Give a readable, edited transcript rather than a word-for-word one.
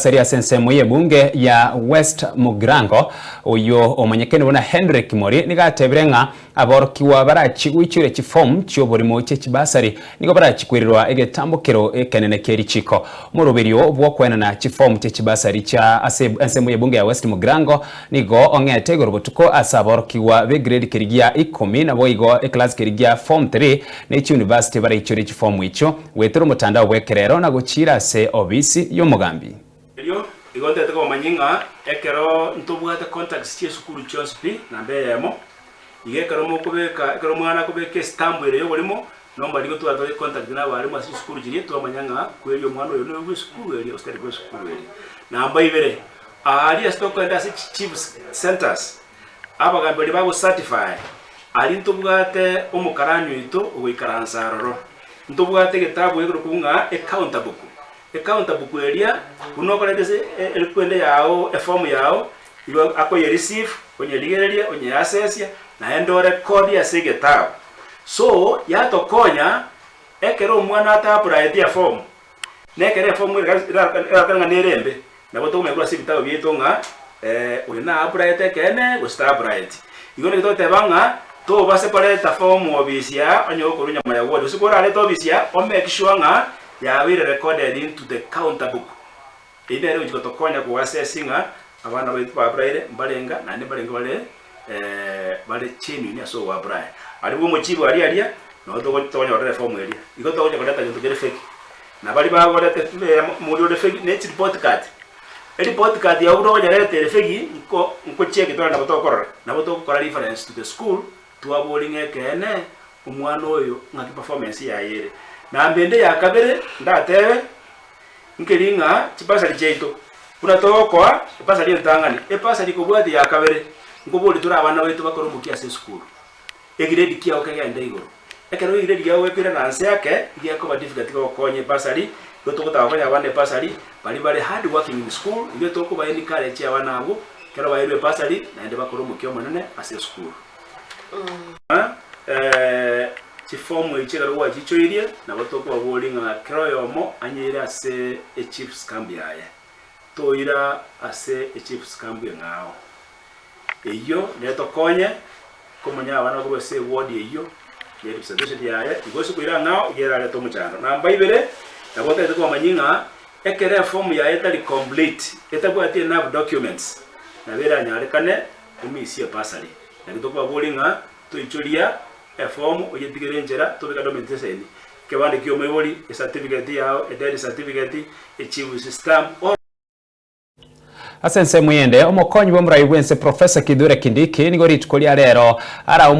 chibasari asensemo ye bunge ya West Mugrango uyo omanyekene bona Henry Kimori nigatebirenga aborokiwa barachigwichure chiform cy'oburimo cye chibasari nigo barachikwirirwa egetambukiro ekenene kerichiko murubirio bwo kwenana chiform cye chibasari cha asensemo ye bunge ya West Mugrango nigo ongete gorobutuko asaborokiwa be grade kirigia 10 nabo igo class kirigia form 3 ne university barichure chiform icho wetero mutandao bwekerero na guchira se obisi yomugambi elio igonde teko manyinga ekero ntobwate contacts tie sukuru chospi na mbeyemo igekero mukubeka ekero mwana kubeka stamp ere yo bolimo nomba ligo tuwa contact na bari mu sukuru jiri to manyanga kwelio mwana yo no sukuru ere osteri ko sukuru ere na mba ibere ali stock and chief centers abagambiri babo certified ali ntobwate umukaranyo ito ugikaransaroro ntobwate getabu egero kunga accountable area unokoleze elikwende yao form yao ilo akoye receive onye ligereria onye access na endo record ya segetabu so yatokonya ekero mwana ata apply ya form nekere form irakanga nerembe nabo to megura sibitawo bietonga urina apply tekene gusta apply igone to banga to base pare ta form obisia onyo korunya maya wodi sikora le to obisia o make sure nga ya we recorded into the counter book ibere ujikotokonya ku assessinga abana betu ba braille mbalenga na ne balenga bale chini ni so wa braille ali bo mochibo ali no to tonya wa form ali igoto tonya kodata nto gere fake na bali ba kodata muri de fake ne report card ya uro ya rete fake nko check to na botokora na botokora reference to the school to aboling ekene umwana oyo ngaki performance ya yere na mbende ya kabere ndatewe nkelinga chipasali cheito unatokwa ipasali ntangani ipasali kubwati ya kabere ngoboli tura abana betu bakoro mukia se school egiredi kia okagenda igoro ekero igiredi yawe pira na anse yake igiyako ba difficult ko konye pasali gotokota abanya abane pasali bali hard working in school iyo toko ba ni college abana abo kero ba ile pasali na ende bakoro mukio manene ase school chifomu ichigaro wa chichoirie na batoko babolinga kroyomo anyira ase a chiefs cambi aya toira ase a chiefs cambi ngao eyo netokonye komanya abana ko se ward eyo ne representation yaye igoso kuira ngao yera le tomuchano na mbaibere na bote ko manyinga ekere form yaye tali complete etabwati enough documents na bera nyarekane umisi pasali na kitoko babolinga to ichoria form oyetigere njera to bika documentation kebande kiyo meboli certificate yao death certificate chief system asense muyende omokonyi bomurayi bwense Professor Kithure Kindiki nigo ritko lya rero ara